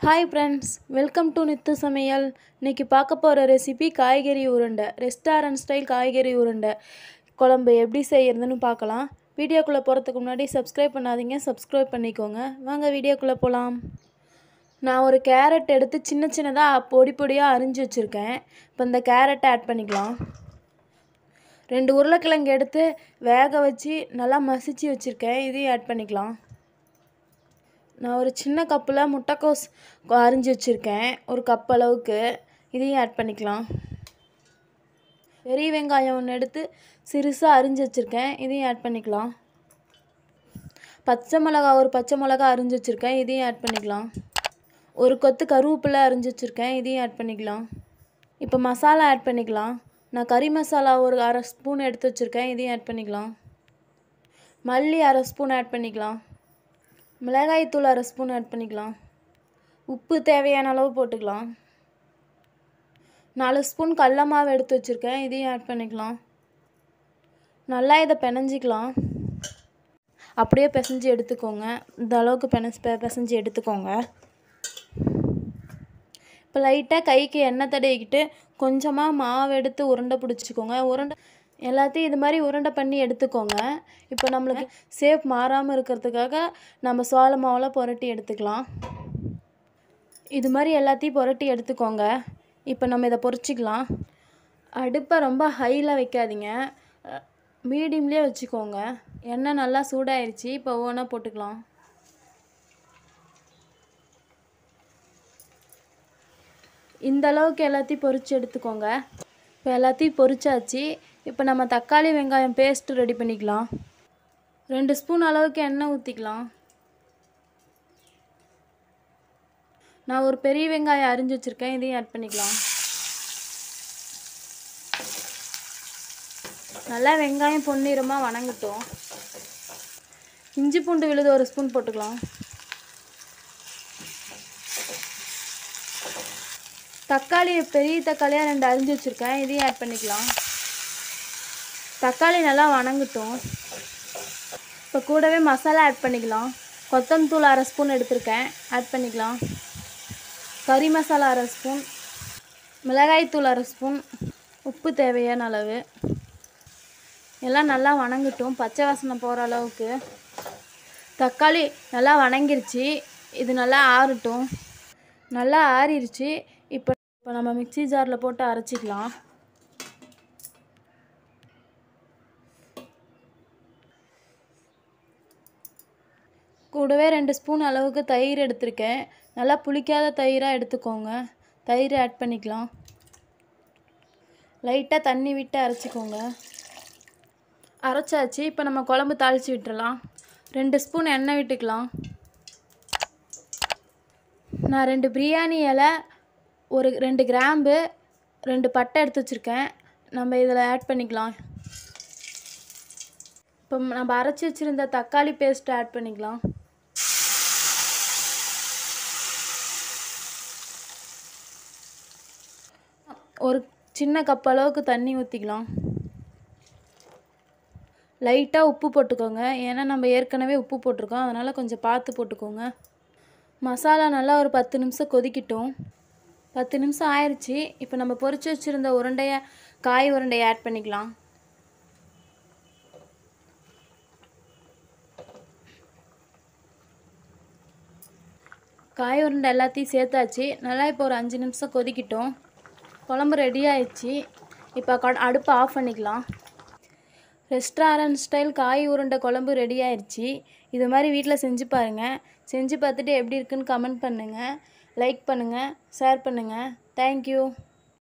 Hi friends, welcome to Nithu Samayal. இன்னைக்கு பார்க்க போற ரெசிபி காய்கறி உருண்டை. ரெஸ்டாரன்ட் ஸ்டைல் காய்கறி உருண்டை. குழம்பு எப்படி செய்யறதுன்னு பார்க்கலாம். வீடியோக்குள்ள போறதுக்கு முன்னாடி Subscribe பண்ணாதீங்க, Subscribe பண்ணிக்கோங்க. வாங்க வீடியோக்குள்ள போலாம். நான் ஒரு கேரட் எடுத்து சின்னதா பொடி பொடியா அரிஞ்சு வச்சிருக்கேன். இப்போ இந்த கேரட் ஆட் பண்ணிக்கலாம். 2 உருளைக்கிழங்கு எடுத்து வேக வச்சு நல்லா மசிச்சு வச்சிருக்கேன். இதையும் ஆட் பண்ணிக்கலாம். நான் ஒரு சின்ன கப்பில் முட்டைக்கோஸ் அரிஞ்சு வச்சுருக்கேன், ஒரு கப் அளவுக்கு. இதையும் ஆட் பண்ணிக்கலாம். பெரிய வெங்காயம் ஒன்று எடுத்து சிறுசாக அரிஞ்சு வச்சுருக்கேன், இதையும் ஆட் பண்ணிக்கலாம். ஒரு பச்சை மிளகா அரிஞ்சு வச்சுருக்கேன், இதையும் ஆட் பண்ணிக்கலாம். ஒரு கொத்து கருவேப்பிலை அரிஞ்சு வச்சுருக்கேன், இதையும் ஆட் பண்ணிக்கலாம். இப்போ மசாலா ஆட் பண்ணிக்கலாம். நான் கறி மசாலா ஒரு அரை ஸ்பூன் எடுத்து வச்சுருக்கேன், இதையும் ஆட் பண்ணிக்கலாம். மல்லி அரை ஸ்பூன் ஆட் பண்ணிக்கலாம். மிளகாய்த்தூள் அரை ஸ்பூன் ஆட் பண்ணிக்கலாம். உப்பு தேவையான அளவு போட்டுக்கலாம். 4 ஸ்பூன் கடல மாவு எடுத்து வச்சுருக்கேன், இதையும் ஆட் பண்ணிக்கலாம். நல்லா இதை பிணைஞ்சிக்கலாம். அப்படியே பிசைஞ்சு எடுத்துக்கோங்க. இந்த அளவுக்கு பிசைஞ்சு எடுத்துக்கோங்க. இப்போ லைட்டாக கைக்கு எண்ணெய் தடவிக்கிட்டு கொஞ்சமாக மாவு எடுத்து உருண்டை பிடிச்சிக்கோங்க. எல்லாத்தையும் இது மாதிரி உருண்டை பண்ணி எடுத்துக்கோங்க. இப்போ நம்மளுக்கு ஷேப் மாறாமல் இருக்கிறதுக்காக நம்ம சோள மாவில் புரட்டி எடுத்துக்கலாம். இது மாதிரி எல்லாத்தையும் புரட்டி எடுத்துக்கோங்க. இப்போ நம்ம இதை பொரிச்சிக்கலாம். அடுப்பை ரொம்ப ஹையில் வைக்காதீங்க, மீடியம்லேயே வச்சுக்கோங்க. எண்ணெய் நல்லா சூடாயிருச்சு. இப்போ ஒவ்வொன்றா போட்டுக்கலாம். இந்த அளவுக்கு எல்லாத்தையும் பொரிச்சு எடுத்துக்கோங்க. இப்போ எல்லாத்தையும் பொரிச்சாச்சு. இப்போ நம்ம தக்காளி வெங்காயம் பேஸ்ட் ரெடி பண்ணிக்கலாம். 2 ஸ்பூன் அளவுக்கு எண்ணெய் ஊற்றிக்கலாம். நான் ஒரு பெரிய வெங்காயம் அரிஞ்சு வச்சுருக்கேன், இதையும் ஆட் பண்ணிக்கலாம். நல்லா வெங்காயம் பொன்னிறமாக வணங்கட்டும். இஞ்சி பூண்டு விழுது 1 ஸ்பூன் போட்டுக்கலாம். தக்காளி பெரிய தக்காளியாக 2 அரிஞ்சு வச்சுருக்கேன், இதையும் ஆட் பண்ணிக்கலாம். தக்காளி நல்லா வணங்கட்டும். இப்போ கூடவே மசாலா ஆட் பண்ணிக்கலாம். கொத்தமல்லி அரை ஸ்பூன் எடுத்திருக்கேன், ஆட் பண்ணிக்கலாம். கறி மசாலா அரை ஸ்பூன், மிளகாய்த்தூள் அரை ஸ்பூன், உப்பு தேவையான அளவு. எல்லாம் நல்லா வணங்கட்டும், பச்சை வாசனை போகிற அளவுக்கு. தக்காளி நல்லா வணங்கிருச்சு. இது நல்லா ஆறட்டும். நல்லா ஆறிடுச்சு. இப்போ நம்ம மிக்ஸி ஜாரில் போட்டு அரைச்சிக்கலாம். கூடவே 2 ஸ்பூன் அளவுக்கு தயிர் எடுத்திருக்கேன். நல்லா புளிக்காத தயிராக எடுத்துக்கோங்க. தயிர் ஆட் பண்ணிக்கலாம். லைட்டாக தண்ணி விட்டு அரைச்சிக்கோங்க. அரைச்சாச்சு. இப்போ நம்ம குழம்பு தாளித்து விட்டுறலாம். 2 ஸ்பூன் எண்ணெய் விட்டுக்கலாம். நான் 2 பிரியாணி இலை, ஒரு 2 கிராம்பு, 2 பட்டை எடுத்து வச்சுருக்கேன். நம்ம இதில் ஆட் பண்ணிக்கலாம். இப்போ நம்ம அரைச்சி வச்சுருந்த தக்காளி பேஸ்ட் ஆட் பண்ணிக்கலாம். ஒரு சின்ன கப் அளவுக்கு தண்ணி ஊற்றிக்கலாம். லைட்டாக உப்பு போட்டுக்கோங்க, ஏன்னா நம்ம ஏற்கனவே உப்பு போட்டிருக்கோம், அதனால் கொஞ்சம் பார்த்து போட்டுக்கோங்க. மசாலா நல்லா ஒரு 10 நிமிஷம் கொதிக்கட்டும். 10 நிமிஷம் ஆயிடுச்சு. இப்போ நம்ம பொரிச்சு வச்சுருந்த காய் உருண்டையை ஆட் பண்ணிக்கலாம். காய் உருண்டை எல்லாத்தையும் சேர்த்தாச்சு. நல்லா இப்போ ஒரு 5 நிமிஷம் கொதிக்கட்டும். குழம்பு ரெடி ஆயிடுச்சு. இப்போ அடுப்பை ஆஃப் பண்ணிக்கலாம். ரெஸ்டாரண்ட் ஸ்டைல் காய் உருண்டை குழம்பு ரெடி ஆயிடுச்சு. இது மாதிரி வீட்டில் செஞ்சு பாருங்கள். செஞ்சு பார்த்துட்டு எப்படி இருக்குன்னு கமெண்ட் பண்ணுங்கள், லைக் பண்ணுங்கள், ஷேர் பண்ணுங்கள். தேங்க்யூ.